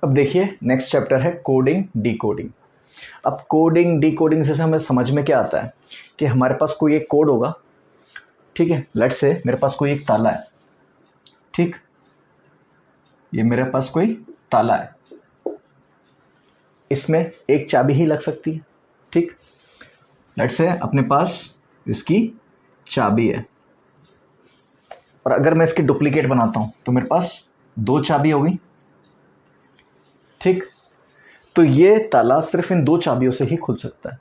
अब देखिए next chapter है कोडिंग डिकोडिंग। अब कोडिंग डिकोडिंग से हमें समझ में क्या आता है कि हमारे पास कोई एक कोड होगा, ठीक है। लेट्स से मेरे पास कोई एक ताला है, ठीक, ये मेरे पास कोई ताला है, इसमें एक चाबी ही लग सकती है, ठीक। लेट्स से अपने पास इसकी चाबी है और अगर मैं इसकी डुप्लीकेट बनाता हूं तो मेरे पास दो चाबी होगी, ठीक। तो ये ताला सिर्फ इन दो चाबियों से ही खुल सकता है।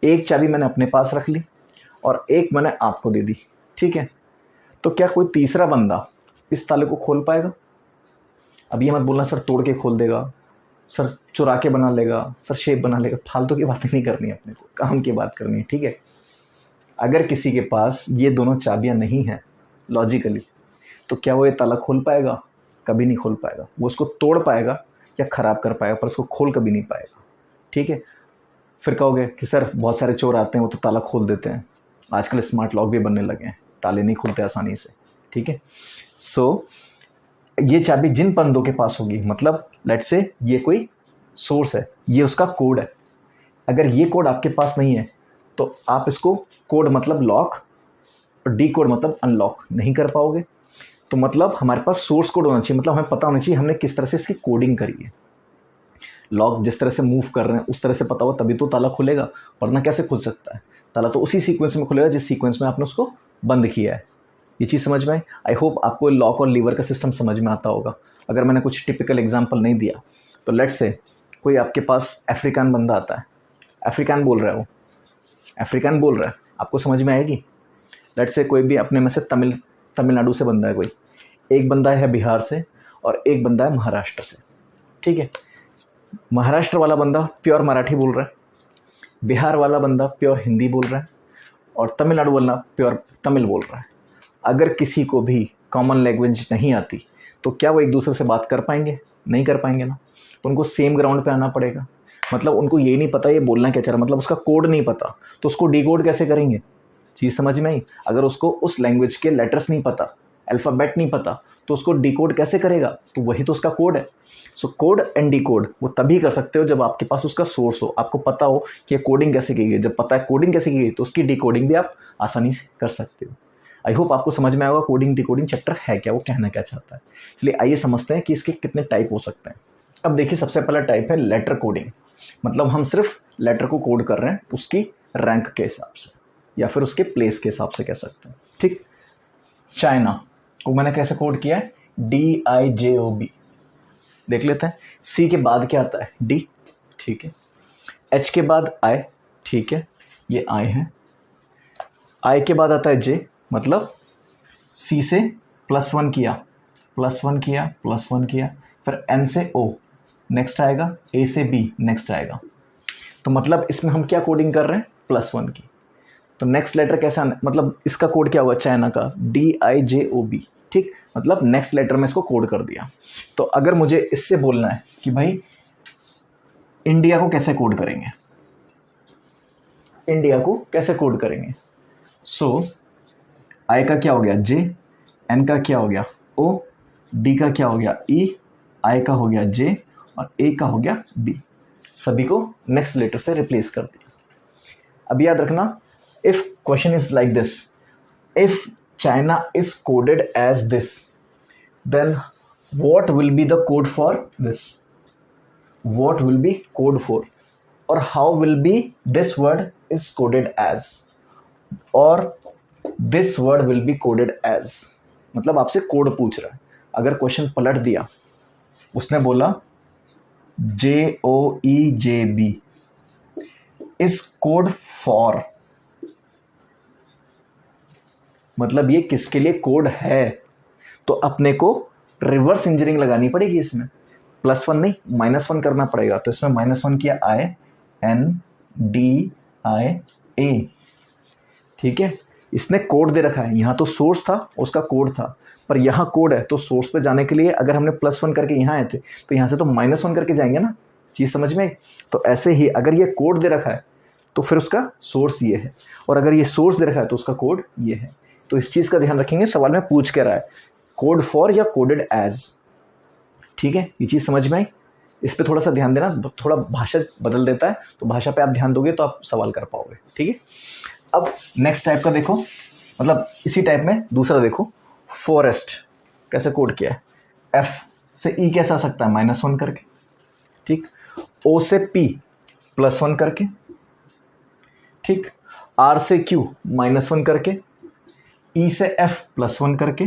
एक चाबी मैंने अपने पास रख ली और एक मैंने आपको दे दी, ठीक है। तो क्या कोई तीसरा बंदा इस ताले को खोल पाएगा? अब ये मत बोलना सर तोड़ के खोल देगा, सर चुरा के बना लेगा, सर शेप बना लेगा। फालतू की बातें नहीं करनी है, अपने को काम की बात करनी है, ठीक है। अगर किसी के पास ये दोनों चाबियां नहीं हैं लॉजिकली, तो क्या वो ये ताला खोल पाएगा? कभी नहीं खोल पाएगा। वो उसको तोड़ पाएगा या ख़राब कर पाएगा, पर उसको खोल कभी नहीं पाएगा, ठीक है। फिर कहोगे कि सर बहुत सारे चोर आते हैं वो तो ताला खोल देते हैं, आजकल स्मार्ट लॉक भी बनने लगे हैं, ताले नहीं खुलते आसानी से, ठीक है। सो ये चाबी जिन बंदों के पास होगी, मतलब लेट्स से ये कोई सोर्स है, ये उसका कोड है। अगर ये कोड आपके पास नहीं है तो आप इसको कोड मतलब लॉक और डी कोड मतलब अनलॉक नहीं कर पाओगे। तो मतलब हमारे पास सोर्स कोड होना चाहिए, मतलब हमें पता होना चाहिए हमने किस तरह से इसकी कोडिंग करी है। लॉक जिस तरह से मूव कर रहे हैं उस तरह से पता हो तभी तो ताला खुलेगा, वरना कैसे खुल सकता है? ताला तो उसी सीक्वेंस में खुलेगा जिस सीक्वेंस में आपने उसको बंद किया है। ये चीज़ समझ में आई? आई होप आपको लॉक और लीवर का सिस्टम समझ में आता होगा। अगर मैंने कुछ टिपिकल एग्जाम्पल नहीं दिया तो लेट्स से कोई आपके पास अफ्रीकान बंदा आता है, अफ्रीकान बोल रहा है, वो अफ्रीकान बोल रहा है, आपको समझ में आएगी? लेट्स से कोई भी अपने में से तमिलनाडु से बंदा है, कोई एक बंदा है बिहार से और एक बंदा है महाराष्ट्र से, ठीक है। महाराष्ट्र वाला बंदा प्योर मराठी बोल रहा है, बिहार वाला बंदा प्योर हिंदी बोल रहा है और तमिलनाडु वाला प्योर तमिल बोल रहा है। अगर किसी को भी कॉमन लैंग्वेज नहीं आती तो क्या वो एक दूसरे से बात कर पाएंगे? नहीं कर पाएंगे ना। उनको सेम ग्राउंड पे आना पड़ेगा। मतलब उनको ये नहीं पता ये बोलना क्या चाह रहा, मतलब उसका कोड नहीं पता, तो उसको डिकोड कैसे करेंगे? चीज़ समझ में आई? अगर उसको उस लैंग्वेज के लेटर्स नहीं पता, अल्फ़ाबेट नहीं पता, तो उसको डिकोड कैसे करेगा? तो वही तो उसका कोड है। सो कोड एंड डिकोड वो तभी कर सकते हो जब आपके पास उसका सोर्स हो, आपको पता हो कि कोडिंग कैसे की गई। जब पता है कोडिंग कैसे की गई तो उसकी डिकोडिंग भी आप आसानी से कर सकते हो। आई होप आपको समझ में आएगा कोडिंग डिकोडिंग चैप्टर है क्या, वो कहना क्या चाहता है। चलिए आइए समझते हैं कि इसके कितने टाइप हो सकते हैं। अब देखिए सबसे पहला टाइप है लेटर कोडिंग। मतलब हम सिर्फ लेटर को कोड कर रहे हैं उसकी रैंक के हिसाब से या फिर उसके प्लेस के हिसाब से कह सकते हैं, ठीक। चाइना को मैंने कैसे कोड किया है? DIJOB। देख लेते हैं। C के बाद क्या आता है? D, ठीक है। H के बाद I, ठीक है, ये I है। I के बाद आता है J, मतलब C से +1 किया, +1 किया, +1 किया, फिर N से O, नेक्स्ट आएगा, A से B, नेक्स्ट आएगा। तो मतलब इसमें हम क्या कोडिंग कर रहे हैं? +1 की। तो नेक्स्ट लेटर कैसा आना, मतलब इसका कोड क्या होगा चाइना का? DIJOB, ठीक। मतलब नेक्स्ट लेटर में इसको कोड कर दिया। तो अगर मुझे इससे बोलना है कि भाई इंडिया को कैसे कोड करेंगे, इंडिया को कैसे कोड करेंगे? सो आई का क्या हो गया? J, N का क्या हो गया? O, D का क्या हो गया? E, I का हो गया J और A का हो गया B। सभी को नेक्स्ट लेटर से रिप्लेस कर दिया। अब याद रखना, if question is like this, if China is coded as this, then what will be the code for this? What will be code for? Or how will be this word is coded as? Or this word will be coded as? मतलब आपसे code पूछ रहा है। अगर question पलट दिया, उसने बोला JOEJB is code for, मतलब ये किसके लिए कोड है? तो अपने को रिवर्स इंजीनियरिंग लगानी पड़ेगी इसमें। +1 नहीं, -1 करना पड़ेगा। तो इसमें -1 किया INDIA, ठीक है। इसने कोड दे रखा है, यहाँ तो सोर्स था उसका कोड था, पर यहाँ कोड है। तो सोर्स पे जाने के लिए अगर हमने +1 करके यहाँ आए थे तो यहाँ से तो -1 करके जाएंगे ना। चीज़ समझ में? तो ऐसे ही अगर ये कोड दे रखा है तो फिर उसका सोर्स ये है, और अगर ये सोर्स दे रखा है तो उसका कोड ये है। तो इस चीज़ का ध्यान रखेंगे, सवाल में पूछ के रहा है कोड फॉर या कोडेड एज, ठीक है। ये चीज़ समझ में आई? इस पे थोड़ा सा ध्यान देना, थोड़ा भाषा बदल देता है, तो भाषा पे आप ध्यान दोगे तो आप सवाल कर पाओगे, ठीक है। अब नेक्स्ट टाइप का देखो, मतलब इसी टाइप में दूसरा देखो, फॉरेस्ट कैसे कोड किया है। एफ से ई कैसे आ सकता है, -1 करके, ठीक। ओ से पी +1 करके, ठीक। आर से क्यू -1 करके, ई से एफ +1 करके,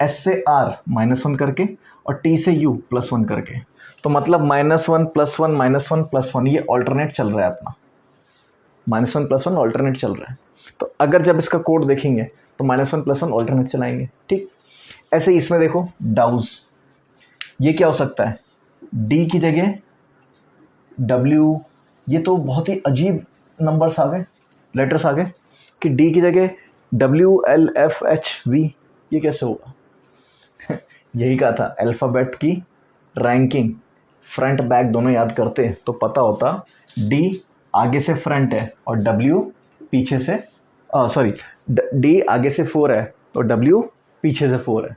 एस से आर -1 करके, और टी से यू +1 करके। तो मतलब -1 +1 -1 +1 ये ऑल्टरनेट चल रहा है अपना, -1 +1 ऑल्टरनेट चल रहा है। तो अगर जब इसका कोड देखेंगे तो -1 +1 ऑल्टरनेट चलाएंगे, ठीक। ऐसे इसमें देखो डाउज, ये क्या हो सकता है, डी की जगह डब्ल्यू, ये तो बहुत ही अजीब नंबर्स आ गए, लेटर्स आ गए कि डी की जगह WLFHV, ये कैसे होगा यही कहा था, अल्फ़ाबेट की रैंकिंग फ्रंट बैक दोनों याद करते तो पता होता, डी आगे से फ्रंट है और W पीछे से, सॉरी, डी आगे से 4 है तो W पीछे से 4 है,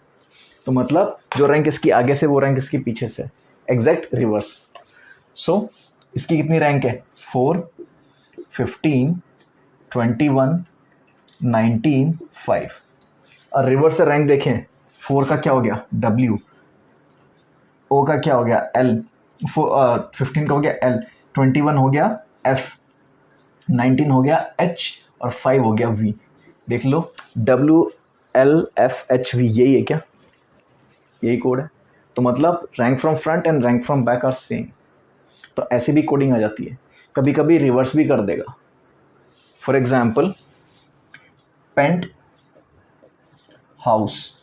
तो मतलब जो रैंक इसकी आगे से वो रैंक इसकी पीछे से, एग्जैक्ट रिवर्स। सो इसकी कितनी रैंक है, 4, 15, 21, 19, 5। और रिवर्स से रैंक देखें, 4 का क्या हो गया W, O का क्या हो गया L, 15 का हो गया L, 21 हो गया F, 19 हो गया H, और 5 हो गया V। देख लो WLFHV यही है क्या, यही कोड है। तो मतलब rank from front and rank from back are same. तो ऐसी भी कोडिंग आ जाती है, कभी कभी रिवर्स भी कर देगा। फॉर एग्जाम्पल पेंट हाउस,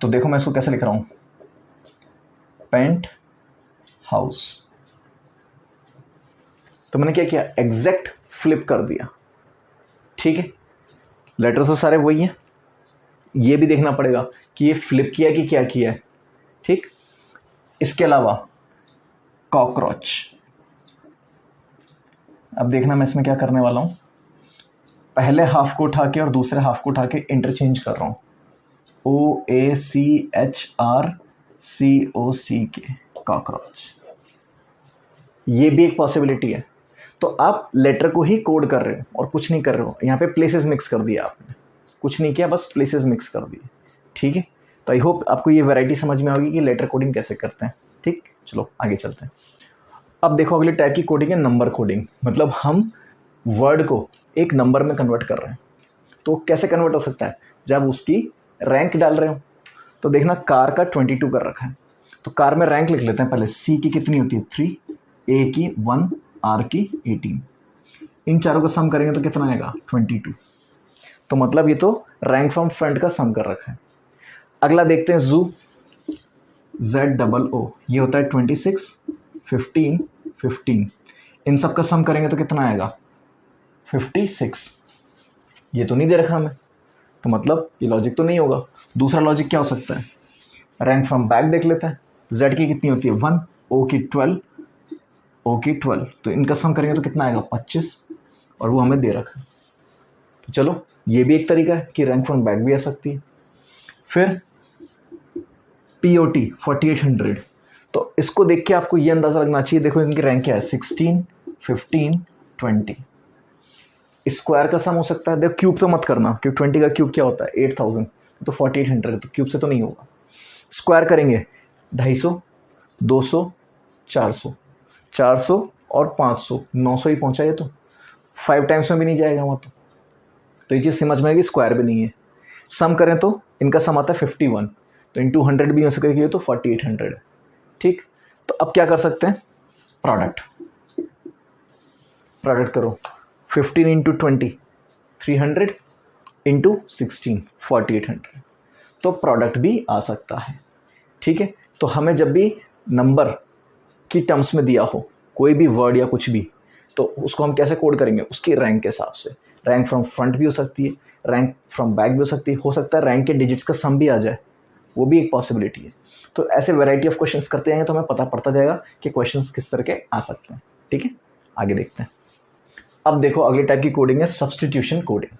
तो देखो मैं इसको कैसे लिख रहा हूं, पेंट हाउस। तो मैंने क्या किया, एग्जैक्ट फ्लिप कर दिया, ठीक है। लेटर्स तो सारे वही हैं, ये भी देखना पड़ेगा कि ये फ्लिप किया कि क्या किया है, ठीक। इसके अलावा कॉकरोच, अब देखना मैं इसमें क्या करने वाला हूं, पहले हाफ को उठा के और दूसरे हाफ को उठा के इंटरचेंज कर रहा हूं, OACHRCOCK, कॉकरोच। ये भी एक पॉसिबिलिटी है। तो आप लेटर को ही कोड कर रहे हो और कुछ नहीं कर रहे हो, यहाँ पे प्लेसेस मिक्स कर दिया आपने, कुछ नहीं किया, बस प्लेसेस मिक्स कर दिए, ठीक है। तो आई होप आपको ये वैरायटी समझ में आएगी कि लेटर कोडिंग कैसे करते हैं, ठीक। चलो आगे चलते हैं। अब देखो अगली टाइप की कोडिंग है नंबर कोडिंग, मतलब हम वर्ड को एक नंबर में कन्वर्ट कर रहे हैं। तो कैसे कन्वर्ट हो सकता है, जब उसकी रैंक डाल रहे हो, तो देखना कार का 22 कर रखा है, तो कार में रैंक लिख लेते हैं पहले, सी की कितनी होती है 3, ए की 1, आर की 18, इन चारों का सम करेंगे तो कितना आएगा 22। तो मतलब ये तो रैंक फ्रॉम फ्रंट का सम कर रखा है। अगला देखते हैं जू, ZOO, ये होता है 26, 15, 15, इन सब का सम करेंगे तो कितना आएगा 56। ये तो नहीं दे रखा हमें, तो मतलब ये लॉजिक तो नहीं होगा। दूसरा लॉजिक क्या हो सकता है, रैंक फ्रॉम बैक देख लेते हैं, Z की कितनी होती है 1, O की 12, O की 12, तो इनका सम करेंगे तो कितना आएगा 25, और वो हमें दे रखा है। तो चलो ये भी एक तरीका है कि रैंक फ्रॉम बैक भी आ सकती है। फिर POT 4800, तो इसको देख के आपको ये अंदाज़ा लगना चाहिए, देखो इनकी रैंक क्या है 16, 15, 20। स्क्वायर का सम हो सकता है, देखो क्यूब तो मत करना क्योंकि 20 का क्यूब क्या होता है 8000, तो 4800, तो क्यूब से तो नहीं होगा। स्क्वायर करेंगे 250, 200, 400, 400 और 500, 900 ही पहुंचा, ये तो 5 टाइम्स में भी नहीं जाएगा वहाँ तो ये चीज़ समझ में आएगी, स्क्वायर भी नहीं है। सम करें तो इनका सम आता है 51, तो इंटू 100 भी हो सकेगी, तो 4800 है, ठीक। तो अब क्या कर सकते हैं, प्रोडक्ट करो, 15 इंटू 20 300 इंटू 16 4800, तो प्रोडक्ट भी आ सकता है, ठीक है। तो हमें जब भी नंबर की टर्म्स में दिया हो कोई भी वर्ड या कुछ भी, तो उसको हम कैसे कोड करेंगे, उसकी रैंक के हिसाब से। रैंक फ्रॉम फ्रंट भी हो सकती है, रैंक फ्रॉम बैक भी हो सकती है, हो सकता है रैंक के डिजिट्स का सम भी आ जाए, वो भी एक पॉसिबिलिटी है। तो ऐसे वैरायटी ऑफ क्वेश्चंस करते हैं तो हमें पता पड़ता जाएगा कि क्वेश्चंस किस तरह के आ सकते हैं, ठीक है। आगे देखते हैं। अब देखो अगली टाइप की कोडिंग है सब्स्टिट्यूशन कोडिंग।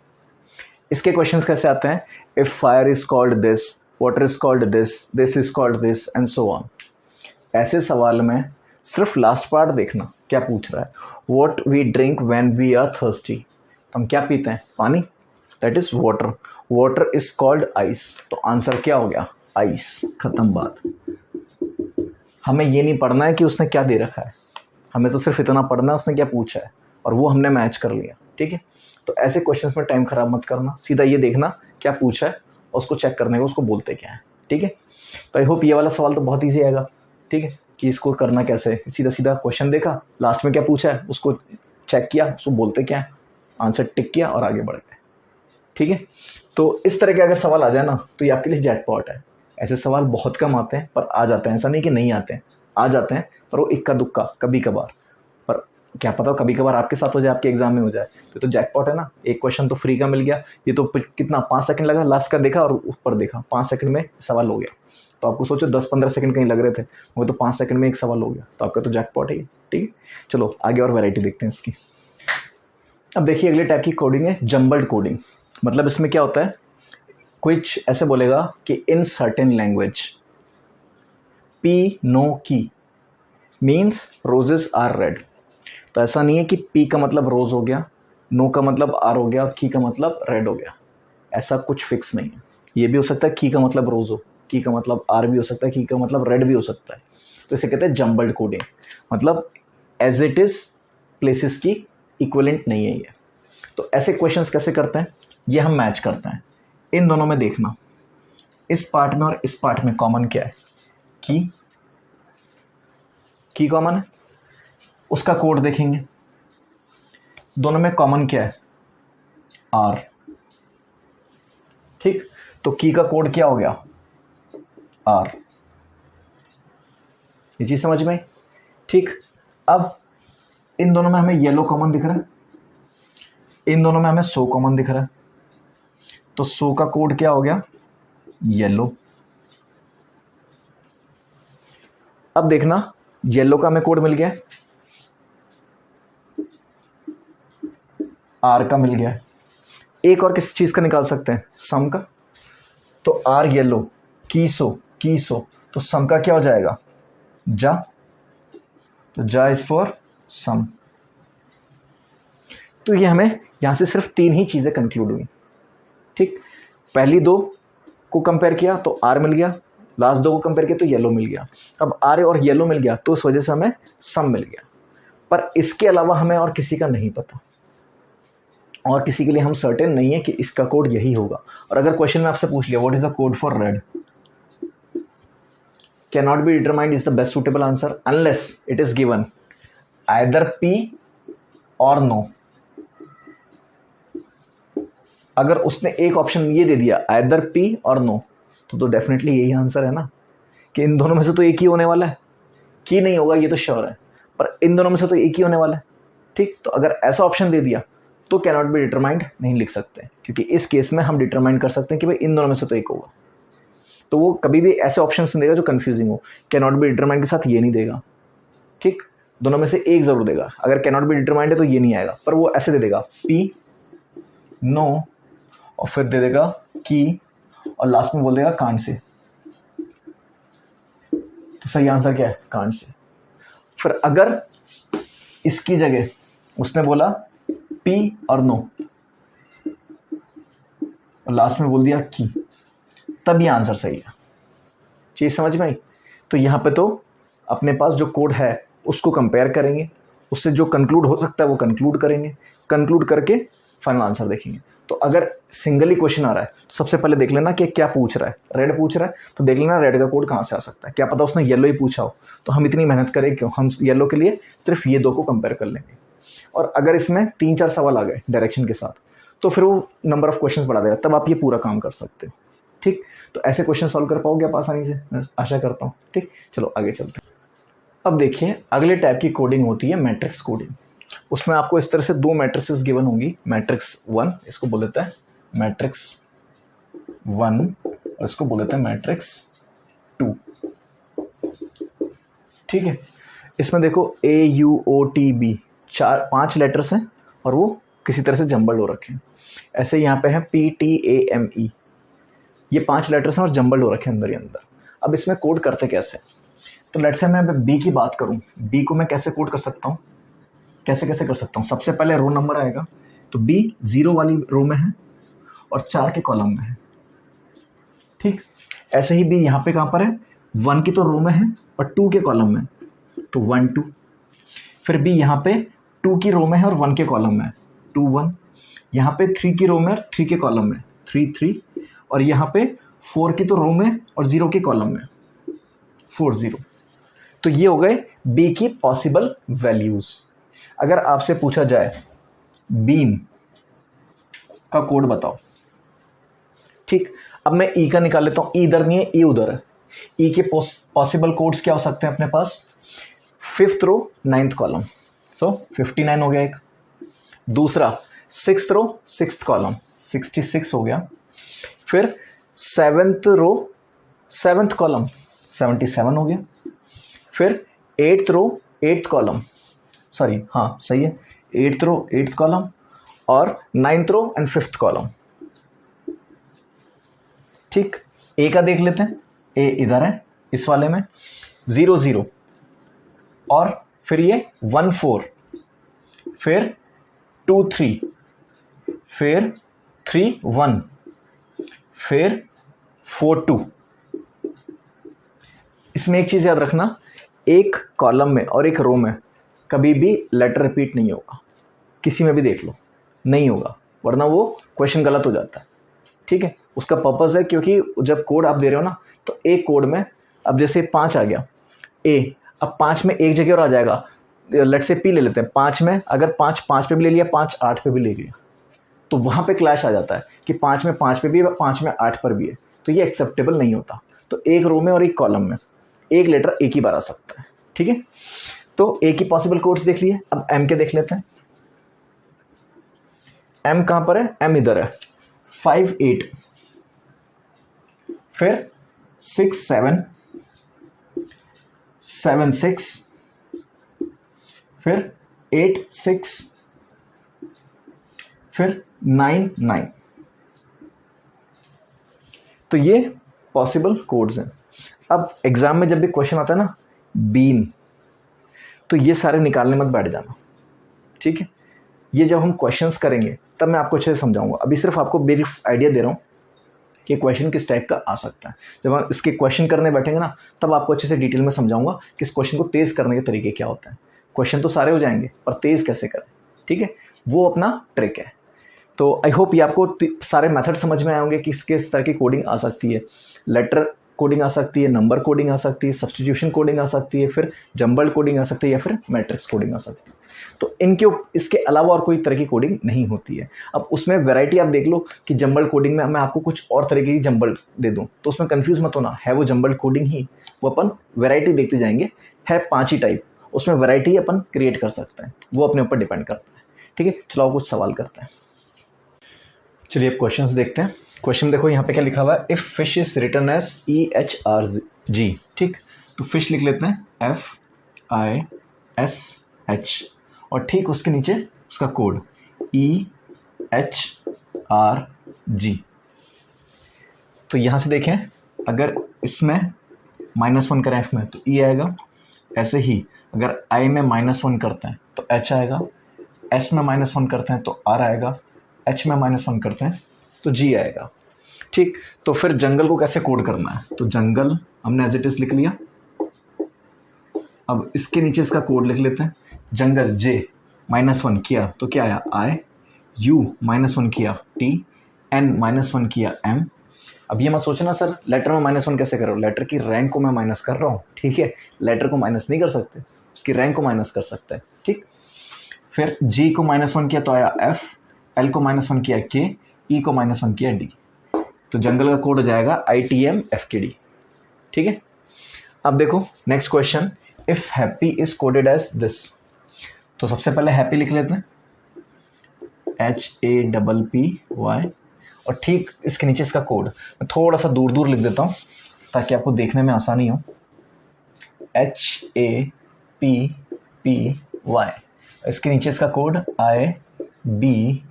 इसके क्वेश्चंस कैसे आते हैं, if fire is called this, water is called this, this is called this, and so on. ऐसे सवाल में सिर्फ लास्ट पार्ट देखना क्या पूछ रहा है। What we drink when we are thirsty, तो हम क्या पीते हैं, पानी, that is water. Water is called ice, तो आंसर क्या हो गया, आइस, खत्म बात। हमें ये नहीं पढ़ना है कि उसने क्या दे रखा है, हमें तो सिर्फ इतना पढ़ना है उसने क्या पूछा है और वो हमने मैच कर लिया, ठीक है। तो ऐसे क्वेश्चंस में टाइम खराब मत करना, सीधा ये देखना क्या पूछा है और उसको चेक करने का उसको बोलते क्या है, ठीक है। तो आई होप ये वाला सवाल तो बहुत ईजी आएगा, ठीक है, कि इसको करना कैसे है। सीधा सीधा क्वेश्चन देखा, लास्ट में क्या पूछा है उसको चेक किया, उसको बोलते क्या है, आंसर टिक किया और आगे बढ़ गए, ठीक है। तो इस तरह के अगर सवाल आ जाए ना तो ये आपके लिए जैकपॉट है। ऐसे सवाल बहुत कम आते हैं पर आ जाते हैं, ऐसा नहीं कि नहीं आते हैं, आ जाते हैं, पर वो इक्का दुक्का कभी कभार। पर क्या पता कभी कभार आपके साथ हो जाए, आपके एग्जाम में हो जाए, तो जैकपॉट है ना। एक क्वेश्चन तो फ्री का मिल गया, ये तो कितना 5 सेकंड लगा, लास्ट का देखा और ऊपर देखा, 5 सेकंड में सवाल हो गया। तो आपको सोचो 10-15 सेकंड कहीं लग रहे थे, वो तो 5 सेकंड में एक सवाल हो गया, तो आपका तो जैकपॉट है, ठीक है। चलो आगे और वैरायटी देखते हैं इसकी। अब देखिए अगले टाइप की कोडिंग है जम्बल्ड कोडिंग। मतलब इसमें क्या होता है, कुछ ऐसे बोलेगा कि in certain language pi no ki means roses are red. तो ऐसा नहीं है कि पी का मतलब रोज हो गया, नो का मतलब आर हो गया, की का मतलब रेड हो गया, ऐसा कुछ फिक्स नहीं है। ये भी हो सकता है की का मतलब रोज हो, की का मतलब आर भी हो सकता है, की का मतलब रेड भी हो सकता है। तो इसे कहते हैं जम्बल्ड कोडिंग, मतलब एज इट इज प्लेसेस की इक्विवेलेंट नहीं है ये। तो ऐसे क्वेश्चंस कैसे करते हैं, ये हम मैच करते हैं। इन दोनों में देखना, इस पार्ट में और इस पार्ट में कॉमन क्या है, की कॉमन है, उसका कोड देखेंगे। दोनों में कॉमन क्या है, आर, ठीक। तो की का कोड क्या हो गया, आर। ये चीज समझ में, ठीक। अब इन दोनों में हमें येलो कॉमन दिख रहा है, इन दोनों में हमें सो कॉमन दिख रहा है, तो सो का कोड क्या हो गया, येलो। अब देखना येलो का हमें कोड मिल गया, आर का मिल गया। एक और किसी चीज का निकाल सकते हैं, सम का। तो आर येलो, की सो, तो सम का क्या हो जाएगा, जा। तो जा इज फॉर सम। तो ये हमें यहां से सिर्फ 3 ही चीजें कंक्लूड हुई, ठीक। पहली 2 को कंपेयर किया तो आर मिल गया, लास्ट 2 को कंपेयर किया तो येलो मिल गया। अब आर और येलो मिल गया तो उस वजह से हमें सम मिल गया। पर इसके अलावा हमें और किसी का नहीं पता, और किसी के लिए हम सर्टेन नहीं है कि इसका कोड यही होगा। और अगर क्वेश्चन में आपसे पूछ लिया what is the code for red, can not be determined is the best suitable answer unless it is given either P और नो। अगर उसने एक ऑप्शन ये दे दिया आइदर पी और नो, तो डेफिनेटली यही आंसर है ना, कि इन दोनों में से तो एक ही होने वाला है। की नहीं होगा ये तो श्योर है, पर इन दोनों में से तो एक ही होने वाला है, ठीक। तो अगर ऐसा ऑप्शन दे दिया तो कैन नॉट बी डिटरमाइंड नहीं लिख सकते, क्योंकि इस केस में हम डिटरमाइन कर सकते हैं कि भाई इन दोनों में से तो एक होगा। तो वो कभी भी ऐसे ऑप्शन नहीं देगा जो कंफ्यूजिंग हो, कैन नॉट बी डिटरमाइंड के साथ ये नहीं देगा, ठीक। दोनों में से एक जरूर देगा, अगर कैन नॉट बी डिटरमाइंड है तो ये नहीं आएगा, पर वो ऐसे दे देगा पी नो और फिर दे देगा की और लास्ट में बोल देगा कांट से। तो सही आंसर क्या है, कांट से। फिर अगर इसकी जगह उसने बोला पी और नो और लास्ट में बोल दिया की, तब ये आंसर सही है। चीज समझ में आई। तो यहां पे तो अपने पास जो कोड है उसको कंपेयर करेंगे, उससे जो कंक्लूड हो सकता है वो कंक्लूड करेंगे, कंक्लूड करके फाइनल आंसर देखेंगे। तो अगर सिंगल ही क्वेश्चन आ रहा है तो सबसे पहले देख लेना कि क्या पूछ रहा है, रेड पूछ रहा है तो देख लेना रेड का कोड कहाँ से आ सकता है। क्या पता उसने येलो ही पूछा हो, तो हम इतनी मेहनत करें क्यों, हम येलो के लिए सिर्फ ये 2 को कंपेयर कर लेंगे। और अगर इसमें 3-4 सवाल आ गए डायरेक्शन के साथ तो फिर वो नंबर ऑफ क्वेश्चंस बढ़ा देगा, तब आप ये पूरा काम कर सकते हो, ठीक। तो ऐसे क्वेश्चन सॉल्व कर पाओगे आप आसानी से, मैं आशा करता हूँ, ठीक। चलो आगे चलते हैं। अब देखिए अगले टाइप की कोडिंग होती है मैट्रिक्स कोडिंग। उसमें आपको इस तरह से 2 मैट्रिसेस गिवन होंगी, मैट्रिक्स 1 इसको बोल देता है मैट्रिक्स 1 और इसको बोल देते हैं मैट्रिक्स 2, ठीक है। इसमें देखो AUOTB 5 लेटर्स हैं और वो किसी तरह से जंबल्ड हो रखे हैं। ऐसे यहाँ पे है PTAME, ये 5 लेटर्स हैं और जंबल्ड हो रखे हैं अंदर ही अंदर। अब इसमें कोड करते कैसे, तो लेट्स से मैं बी की बात करूं, बी को मैं कैसे कोड कर सकता हूं, कैसे कैसे कर सकता हूं। सबसे पहले रो नंबर आएगा, तो बी 0 वाली रो में है और 4 के कॉलम में है, ठीक। ऐसे ही बी यहाँ पे कहाँ पर है, 1 की तो रो में है और 2 के कॉलम में, तो 1 2। फिर बी यहाँ पे 2 की रो में है और 1 के कॉलम में, 2 1। यहाँ पे 3 की रो में और 3 के कॉलम में, 3 3। और यहाँ पे 4 की तो रो में और 0 के कॉलम में, 4 0। तो ये हो गए बी की पॉसिबल वैल्यूज। अगर आपसे पूछा जाए बीम का कोड बताओ, ठीक। अब मैं ई का निकाल लेता हूं, ई इधर नहीं है, ई उधर है। ई के पॉसिबल कोड्स क्या हो सकते हैं अपने पास, 5th रो 9th कॉलम, सो 59 हो गया एक। दूसरा 6th रो 6th कॉलम, 66 हो गया। फिर 7th रो 7th कॉलम, 77 हो गया। फिर 8th रो 8th कॉलम, सॉरी हाँ सही है, 8th रो 8th कॉलम और 9th row and 5th column, ठीक। ए का देख लेते हैं, ए इधर है इस वाले में, 0 0 और फिर ये 1 4, फिर 2 3, फिर 3 1, फिर 4 2। इसमें एक चीज याद रखना, एक कॉलम में और एक रो में कभी भी लेटर रिपीट नहीं होगा, किसी में भी देख लो नहीं होगा, वरना वो क्वेश्चन गलत हो जाता है, ठीक है। उसका पर्पस है क्योंकि जब कोड आप दे रहे हो ना, तो एक कोड में अब जैसे 5 आ गया ए, अब 5 में एक जगह और आ जाएगा, लेट से पी ले लेते हैं, 5 में अगर 5 5 पे भी ले लिया, 5 8 पे भी ले लिया, तो वहाँ पे क्लैश आ जाता है कि 5 में 5 पे भी है, 5 में 8 पर भी है, तो ये एक्सेप्टेबल नहीं होता। तो एक रो में और एक कॉलम में एक लेटर एक ही बार आ सकता है, ठीक है। तो ए की पॉसिबल कोड्स देख लिए, अब एम के देख लेते हैं। एम कहां पर है, एम इधर है, 5 8, फिर 6 7 7 6, फिर 8 6, फिर 9 9। तो ये पॉसिबल कोड्स हैं। अब एग्जाम में जब भी क्वेश्चन आता है ना बीम, तो ये सारे निकालने मत बैठ जाना, ठीक है। ये जब हम क्वेश्चंस करेंगे तब मैं आपको अच्छे से समझाऊंगा, अभी सिर्फ आपको ब्रीफ आइडिया दे रहा हूँ कि क्वेश्चन किस टाइप का आ सकता है। जब हम इसके क्वेश्चन करने बैठेंगे ना, तब आपको अच्छे से डिटेल में समझाऊंगा कि इस क्वेश्चन को तेज़ करने के तरीके क्या होते हैं। क्वेश्चन तो सारे हो जाएंगे पर तेज़ कैसे करें, ठीक है, वो अपना ट्रिक है। तो आई होप ये आपको सारे मेथड समझ में आए होंगे कि किस तरह की कोडिंग आ सकती है। लेटर कोडिंग आ सकती है, नंबर कोडिंग आ सकती है, सब्स्टिट्यूशन कोडिंग आ सकती है, फिर जंबल्ड कोडिंग आ सकती है, या फिर मैट्रिक्स कोडिंग आ सकती है। तो इसके अलावा और कोई तरह की कोडिंग नहीं होती है। अब उसमें वैरायटी आप देख लो कि जंबल्ड कोडिंग में मैं आपको कुछ और तरीके की जंबल्ड दे दूं, तो उसमें कंफ्यूज मत होना, है वो जंबल्ड कोडिंग ही, वो अपन वैरायटी देखते जाएंगे। है 5 ही टाइप, उसमें वैरायटी अपन क्रिएट कर सकते हैं, वो अपने ऊपर डिपेंड करता है, ठीक है। चलो कुछ सवाल करते हैं। चलिए अब क्वेश्चंस देखते हैं। क्वेश्चन देखो यहाँ पे क्या लिखा हुआ है, if fish is written as EHRG, ठीक। तो फिश लिख लेते हैं FISH और ठीक उसके नीचे उसका कोड EHRG। तो यहाँ से देखें, अगर इसमें -1 करें F में तो E आएगा, ऐसे ही अगर I में -1 करते हैं तो H आएगा, S में -1 करते हैं तो R आएगा, H में -1 करते हैं तो G आएगा, ठीक। तो फिर जंगल को कैसे कोड करना है, तो जंगल हमने एज इट इज लिख लिया। अब इसके नीचे इसका कोड लिख लेते हैं। जंगल J -1 किया तो क्या आया I, U -1 किया T, N -1 किया M। अब ये मत सोचना सर लेटर में -1 कैसे कर रहा हूँ, लेटर की रैंक को मैं माइनस कर रहा हूँ, ठीक है। लेटर को माइनस नहीं कर सकते, उसकी रैंक को माइनस कर सकते हैं, ठीक। फिर G को -1 किया तो आया F, L को -1 किया K, E को -1 किया D। तो जंगल का कोड हो जाएगा ITM FKD, ठीक है। अब देखो next question, if happy is coded as this. तो सबसे पहले हैप्पी लिख लेते हैं HAPPY और ठीक इसके नीचे इसका कोड मैं थोड़ा सा दूर दूर लिख देता हूँ ताकि आपको देखने में आसानी हो। HAPPY, इसके नीचे इसका कोड IBQQZ,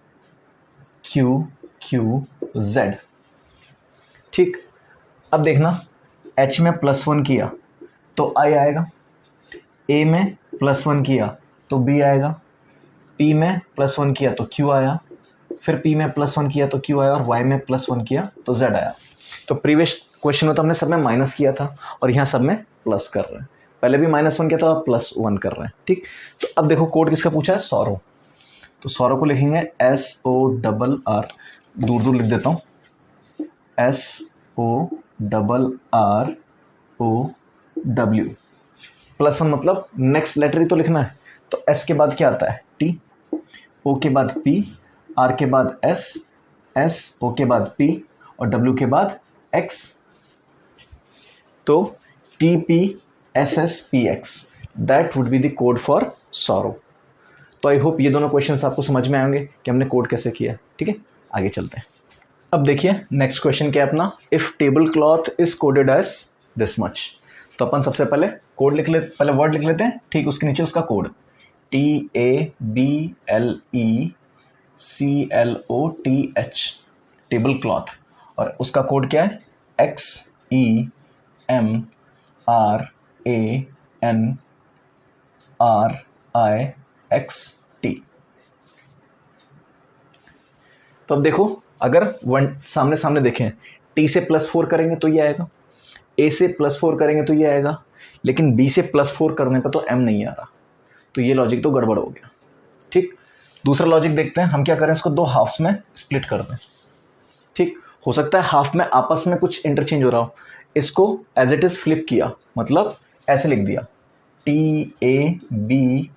ठीक। अब देखना H में +1 किया तो आई आएगा, ए में +1 किया तो बी आएगा, पी में +1 किया तो क्यू आया, फिर पी में +1 किया तो क्यू आया, और वाई में +1 किया तो जेड आया। तो प्रीवियस क्वेश्चन में तो हमने सब में माइनस किया था और यहाँ सब में प्लस कर रहे हैं। पहले भी -1 किया था और +1 कर रहे हैं। ठीक, तो अब देखो कोड किसका पूछा है, सौरव। तो सौरव को लिखेंगे SORR, दूर दूर लिख देता हूँ, SORROW, +1 मतलब नेक्स्ट लेटर ही तो लिखना है। तो S के बाद क्या आता है, T, O के बाद P, R के बाद S, O के बाद P और W के बाद X। तो TPSSPX, that would be the code for Saurav. तो आई होप ये दोनों क्वेश्चंस आपको समझ में आएंगे कि हमने कोड कैसे किया। ठीक है, आगे चलते हैं। अब देखिए नेक्स्ट क्वेश्चन क्या है अपना, if table cloth is coded as this much. तो अपन सबसे पहले कोड लिख ले, पहले वर्ड लिख लेते हैं, ठीक, उसके नीचे उसका कोड TABLECLOTH, टेबल क्लॉथ, और उसका कोड क्या है XEMRANRIXT। तो अब देखो, अगर वन सामने सामने देखें, T से +4 करेंगे तो ये आएगा, A से +4 करेंगे तो ये आएगा, लेकिन B से +4 करने पर तो M नहीं आ रहा, तो ये लॉजिक तो गड़बड़ हो गया। ठीक, दूसरा लॉजिक देखते हैं, हम क्या करें, इसको 2 हाफ्स में स्प्लिट कर दें। ठीक, हो सकता है हाफ में आपस में कुछ इंटरचेंज हो रहा हो, इसको एज इट इज फ्लिप किया, मतलब ऐसे लिख दिया TABLE,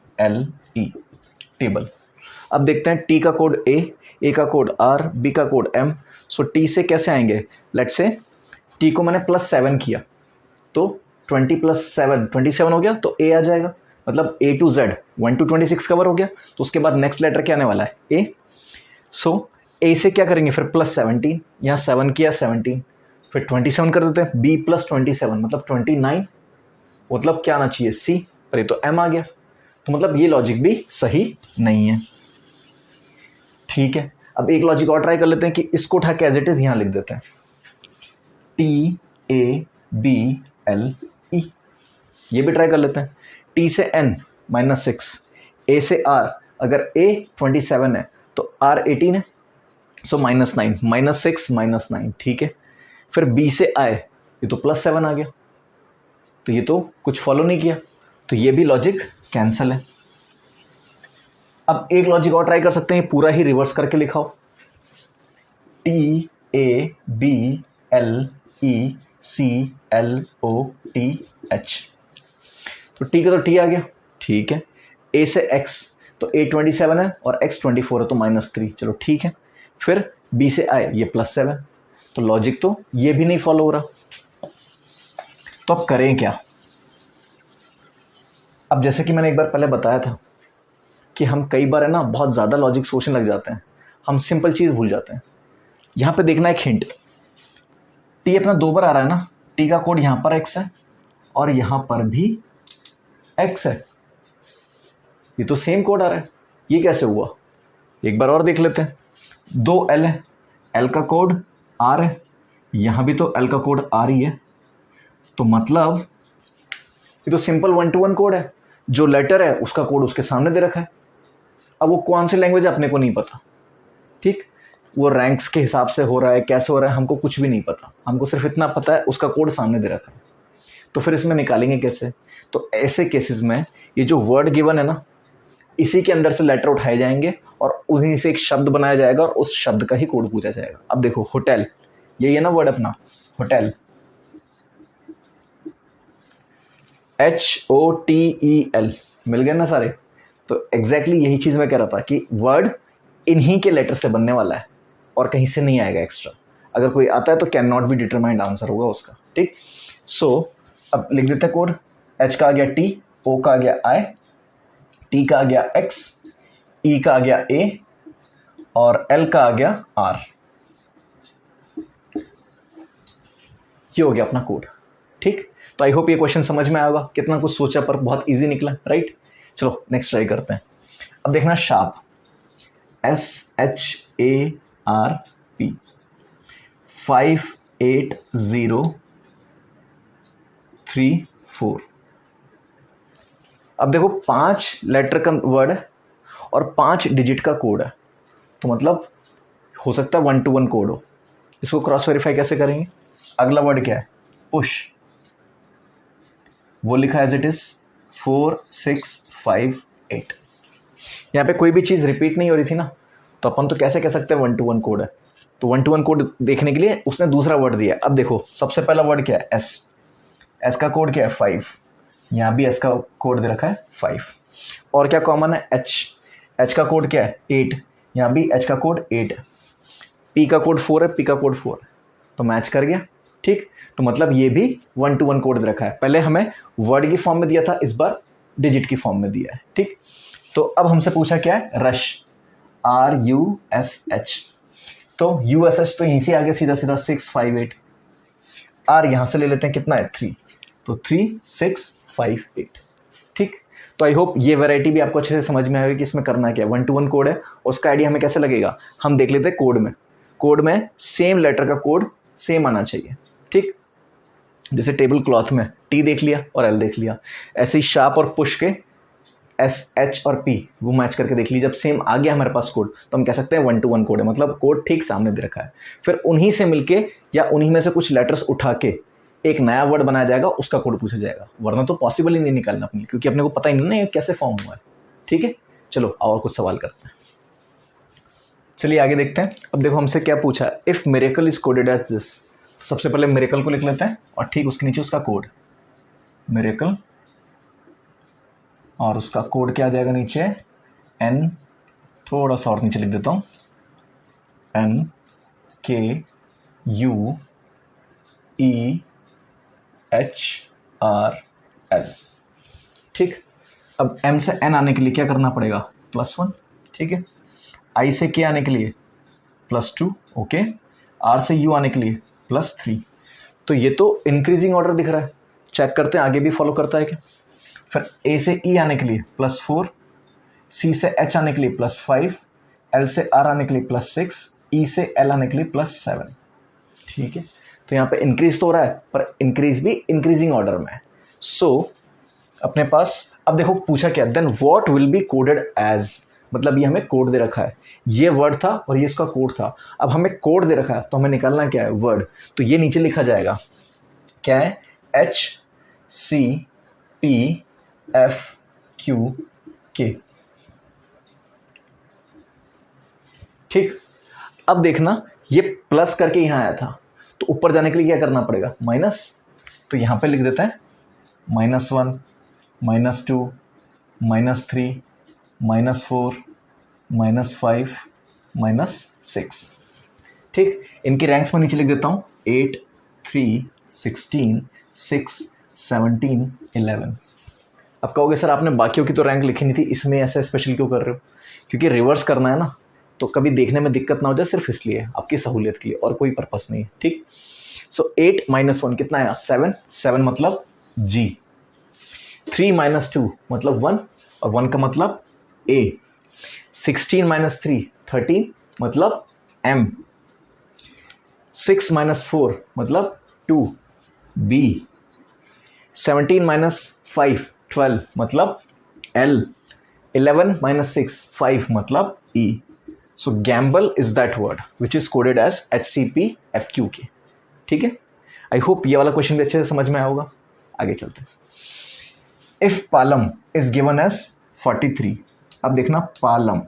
टेबल। अब देखते हैं T का कोड A का कोड R, B का कोड M। सो T से कैसे आएंगे, लेट्स से T को मैंने +7 किया तो 20 + 7 27 हो गया, तो A आ जाएगा, मतलब A to Z 1 to 26 cover हो गया। तो उसके बाद नेक्स्ट लेटर क्या आने वाला है, A। सो A से क्या करेंगे फिर +17, यहाँ 7 किया 17, फिर 27 कर देते हैं, B + 27 मतलब 29, मतलब क्या आना चाहिए C, पर ये तो M आ गया, तो मतलब ये लॉजिक भी सही नहीं है। ठीक है, अब एक लॉजिक और ट्राई कर लेते हैं कि इसको उठा के एज इट इज यहाँ लिख देते हैं TABLE, ये भी ट्राई कर लेते हैं। T से N -6, A से R, अगर A 27 है तो R 18 है, सो -9, -6 -9, ठीक है। फिर B से I, ये तो +7 आ गया, तो ये तो कुछ फॉलो नहीं किया, तो ये भी लॉजिक कैंसिल है। अब एक लॉजिक और ट्राई कर सकते हैं, पूरा ही रिवर्स करके लिखाओ, TABLECLOTH, तो T का तो T आ गया, ठीक है। A से X, तो A 27 है और X 24 है, तो -3, चलो ठीक है। फिर B से I, ये +7, तो लॉजिक तो ये भी नहीं फॉलो हो रहा, तो अब करें क्या। अब जैसे कि मैंने एक बार पहले बताया था कि हम कई बार है ना बहुत ज़्यादा लॉजिक सोचने लग जाते हैं, हम सिंपल चीज़ भूल जाते हैं। यहाँ पे देखना एक हिंट, T अपना 2 बार आ रहा है ना, T का कोड यहाँ पर X है और यहाँ पर भी X है, ये तो सेम कोड आ रहा है, ये कैसे हुआ, एक बार और देख लेते हैं। 2 L है, L का कोड R है, यहाँ भी तो L का कोड R ही है, तो मतलब ये तो सिंपल 1-to-1 कोड है, जो लेटर है उसका कोड उसके सामने दे रखा है। अब वो कौन सी लैंग्वेज अपने को नहीं पता, ठीक, वो रैंक्स के हिसाब से हो रहा है, कैसे हो रहा है हमको कुछ भी नहीं पता, हमको सिर्फ इतना पता है उसका कोड सामने दे रखा है, तो फिर इसमें निकालेंगे कैसे। तो ऐसे केसेस में ये जो वर्ड गिवन है ना, इसी के अंदर से लेटर उठाए जाएंगे और उन्हीं से एक शब्द बनाया जाएगा और उस शब्द का ही कोड पूछा जाएगा। अब देखो होटल, यही है ना वर्ड अपना, होटल, HOTEL, मिल गए ना सारे। तो एग्जैक्टली यही चीज़ मैं कह रहा था कि वर्ड इन्हीं के लेटर से बनने वाला है और कहीं से नहीं आएगा एक्स्ट्रा, अगर कोई आता है तो can not be determined answer होगा उसका, ठीक। सो अब लिख देते हैं कोड, H का आ गया T, O का आ गया I, T का आ गया X, E का आ गया A और L का आ गया R। ये हो गया अपना कोड, ठीक। तो आई होप ये क्वेश्चन समझ में आएगा, कितना कुछ सोचा पर बहुत इजी निकला, राइट। चलो नेक्स्ट ट्राई करते हैं। अब देखना शार्प, SHARP 58034, अब देखो 5 लेटर का वर्ड है और 5 डिजिट का कोड है, तो मतलब हो सकता है 1 to 1 कोड हो। इसको क्रॉस वेरीफाई कैसे करेंगे? अगला वर्ड क्या है? पुश, वो लिखा एज इट इज 4 6 5 8। यहाँ पे कोई भी चीज़ रिपीट नहीं हो रही थी ना, तो अपन तो कैसे कह सकते हैं 1 to 1 कोड है। तो 1 to 1 कोड देखने के लिए उसने दूसरा वर्ड दिया है। अब देखो सबसे पहला वर्ड क्या है? एस। एस का कोड क्या है? 5। यहाँ भी एस का कोड दे रखा है 5। और क्या कॉमन है? एच। एच का कोड क्या है? 8। यहाँ भी एच का कोड 8 है। पी का कोड 4 है, पी का कोड 4 है, तो मैच कर गया। ठीक, तो मतलब ये भी 1 to 1 कोड दे रखा है। पहले हमें वर्ड की फॉर्म में दिया था, इस बार डिजिट की फॉर्म में दिया है। ठीक, तो अब हमसे पूछा क्या है? Rush, RUSH। तो USH तो यहीं से आगे सीधा सीधा 6 5 8। आर यहां से ले लेते हैं, कितना है? 3, तो 3 6 5 8। ठीक, तो आई होप ये वैरायटी भी आपको अच्छे से समझ में आएगी कि इसमें करना क्या है। 1 to 1 कोड है, उसका आइडिया हमें कैसे लगेगा? हम देख लेते हैं कोड में। कोड में सेम लेटर का कोड सेम आना चाहिए। ठीक, जैसे टेबल क्लॉथ में T देख लिया और L देख लिया, ऐसे ही शार्प और पुश के SH और P वो मैच करके देख लीजिए। जब सेम आ गया हमारे पास कोड, तो हम कह सकते हैं 1 to 1 कोड है, मतलब कोड ठीक सामने दे रखा है। फिर उन्हीं से मिलके या उन्हीं में से कुछ लेटर्स उठा के एक नया वर्ड बनाया जाएगा, उसका कोड पूछा जाएगा, वरना तो पॉसिबल ही नहीं निकालना अपने, क्योंकि अपने को पता ही नहीं है कैसे फॉर्म हुआ है। ठीक है, चलो और कुछ सवाल करते हैं। चलिए आगे देखते हैं। अब देखो हमसे क्या पूछा है? If miracle is coded as this. तो सबसे पहले मिरेकल को लिख लेते हैं और ठीक उसके नीचे उसका कोड मिरेकल, और उसका कोड क्या आ जाएगा नीचे? N, थोड़ा सा और नीचे लिख देता हूँ, NKUEHRL। ठीक, अब M से N आने के लिए क्या करना पड़ेगा? +1। ठीक है, I से K आने के लिए +2। ओके, R से U आने के लिए +3। तो ये तो इंक्रीजिंग ऑर्डर दिख रहा है, चेक करते हैं आगे भी फॉलो करता है क्या। फिर A से E आने के लिए +4, C से H आने के लिए +5, L से R आने के लिए +6, E से L आने के लिए +7। ठीक है, तो यहाँ पे इंक्रीज तो हो रहा है, पर इंक्रीज भी इंक्रीजिंग ऑर्डर में है। सो अपने पास अब देखो पूछा क्या? Then what will be coded as, मतलब ये हमें कोड दे रखा है, ये वर्ड था और ये इसका कोड था। अब हमें कोड दे रखा है, तो हमें निकालना क्या है? वर्ड। तो ये नीचे लिखा जाएगा, क्या है? HCPFQK। ठीक, अब देखना ये प्लस करके यहां आया था, तो ऊपर जाने के लिए क्या करना पड़ेगा? माइनस। तो यहां पे लिख देते हैं -1 -2 -3 -4 -5 -6। ठीक, इनके रैंक्स में नीचे लिख देता हूँ 8 3 16 6 17 11। अब कहोगे सर आपने बाकियों की तो रैंक लिखी नहीं थी, इसमें ऐसे स्पेशल क्यों कर रहे हो? क्योंकि रिवर्स करना है ना, तो कभी देखने में दिक्कत ना हो जाए, सिर्फ इसलिए, आपकी सहूलियत के लिए, और कोई पर्पस नहीं है। ठीक, सो 8 -1 कितना आया? 7। 7 मतलब G। 3 -2 मतलब 1, और 1 का मतलब A। 16 -3 13 मतलब M। 6 -4 मतलब 2 B। 17 -5 12 मतलब L। 11 -6 5 मतलब E। So gamble is that word which is coded as HCPFQK। ठीक है, आई होप ये वाला क्वेश्चन भी अच्छे से समझ में आया होगा। आगे चलते हैं। If Palam is given as 43। अब देखना पालम,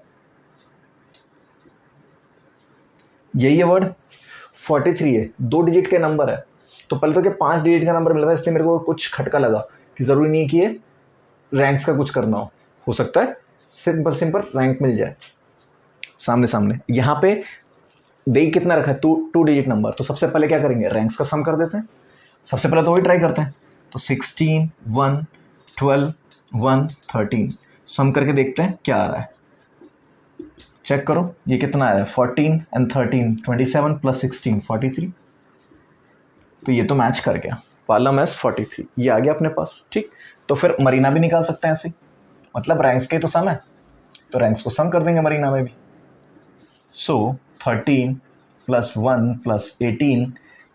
यही है वर्ड, 43 है, 2 डिजिट के नंबर है। तो पहले तो क्या 5 डिजिट का नंबर मिला था, इसलिए मेरे को कुछ खटका लगा कि जरूरी नहीं कि ये रैंक्स का कुछ करना हो सकता है सिंपल रैंक मिल जाए सामने सामने। यहाँ पे देख कितना रखा है? 2 डिजिट नंबर। तो सबसे पहले क्या करेंगे? रैंक्स का सम कर देते हैं। सबसे पहले तो वही ट्राई करते हैं। तो 16 1 12 1 13 सम करके देखते हैं क्या आ रहा है। चेक करो ये कितना आया है? 14 एंड 13 27 + 16 43। तो ये तो मैच कर गया, पालम एस 43 ये आ गया अपने पास। ठीक, तो फिर मरीना भी निकाल सकते हैं ऐसे, मतलब रैंक्स के तो सम है, तो रैंक्स को सम कर देंगे मरीना में भी। सो 13 + 1 + 18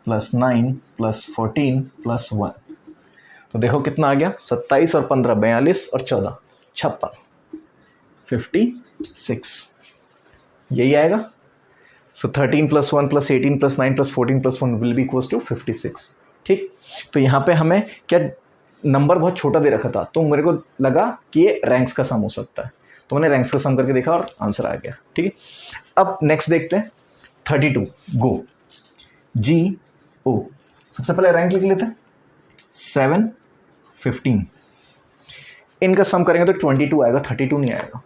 + 9 + 14 + 1। तो देखो कितना आ गया, 27 और 15 42 और 14 56, 56 यही आएगा। सो 13 + 1 + 18 + 9 + 14 + 1 विल बी इक्वल्स टू 56। ठीक, तो यहाँ पे हमें क्या नंबर बहुत छोटा दे रखा था, तो मेरे को लगा कि ये रैंक्स का सम हो सकता है, तो मैंने रैंक्स का सम करके देखा और आंसर आ गया। ठीक है, अब नेक्स्ट देखते हैं 32। गो GO, सबसे पहले रैंक लिख लेते हैं 7 15, इनका सम करेंगे तो 22 आएगा, 32 नहीं आएगा।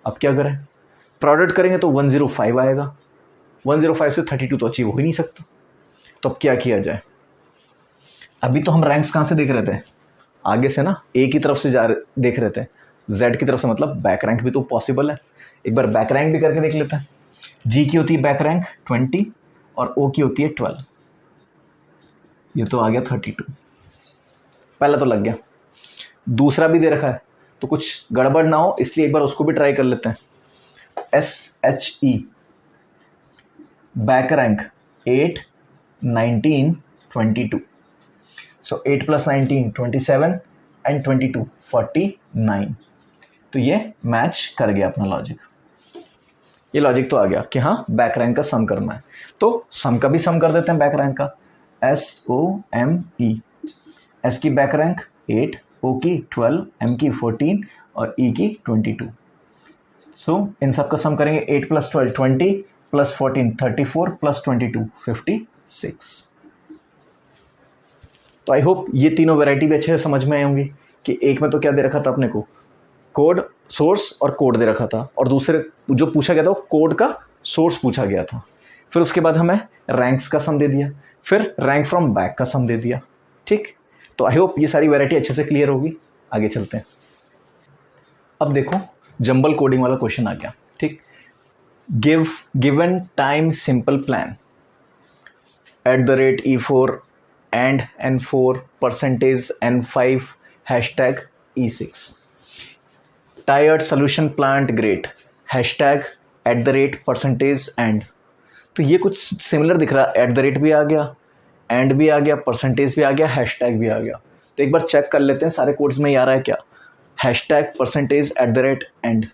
अब क्या करें, प्रोडक्ट करेंगे तो 105 आएगा, 105 से 32 तो अचीव हो ही नहीं सकता। तो अब क्या किया जाए, अभी तो हम रैंक्स कहाँ से देख रहे थे, आगे से ना, ए की तरफ से देख रहे थे, जेड की तरफ से, मतलब बैक रैंक भी तो पॉसिबल है। एक बार बैक रैंक भी करके देख लेते हैं। जी की होती है बैक रैंक 20 और ओ की होती है 12, ये तो आ गया 32, पहला तो लग गया। दूसरा भी दे रखा है तो कुछ गड़बड़ ना हो, इसलिए एक बार उसको भी ट्राई कर लेते हैं। SHE back rank 8 19 22, so 8 + 19 27 and 22 49, तो ये मैच कर गया अपना लॉजिक। ये लॉजिक तो आ गया कि हाँ बैक रैंक का सम करना है, तो सम का भी सम कर देते हैं बैक रैंक का। SOME, एस की बैक रैंक 8, ओ की 12, एम की 14 और ई की 22। सो इन सब का सम करेंगे, 8 + 12 20 + 14 34 + 22 56। तो आई होप ये तीनों वैरायटी भी अच्छे से समझ में आई होंगी कि एक में तो क्या दे रखा था अपने को, कोड सोर्स और कोड दे रखा था, और दूसरे जो पूछा गया था वो कोड का सोर्स पूछा गया था। फिर उसके बाद हमें रैंक्स का सम दे दिया, फिर रैंक फ्रॉम बैक का सम दे दिया। ठीक, तो आई होप ये सारी वैरायटी अच्छे से क्लियर होगी। आगे चलते हैं। अब देखो जंबल कोडिंग वाला क्वेश्चन आ गया। ठीक, given time simple plan @E4 and N4 % N5 #E6 tired solution plant great #% तो ये कुछ सिमिलर दिख रहा है, @ भी आ गया, एंड भी आ गया, परसेंटेज भी आ गया, हैशटैग भी आ गया। तो एक बार चेक कर लेते हैं सारे कोड्स में ये आ रहा है क्या, #%,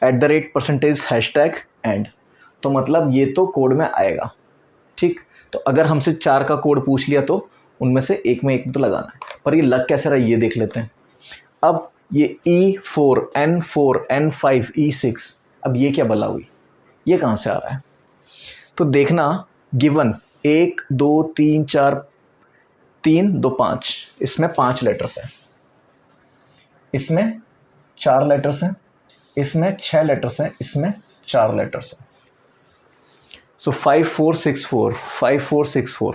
@% #, तो मतलब ये तो कोड में आएगा। ठीक, तो अगर हमसे 4 का कोड पूछ लिया तो उनमें से एक में तो लगाना है, पर ये लग कैसे रहा है ये देख लेते हैं। अब ये E4 N4 N5 E6, अब ये क्या बला हुई, ये कहाँ से आ रहा है, तो देखना गिवन 1 2 3 4 3 2 5, इसमें 5 लेटर्स हैं, इसमें 4 लेटर्स हैं, इसमें 6 लेटर्स हैं, इसमें 4 लेटर्स हैं। सो 5464 5464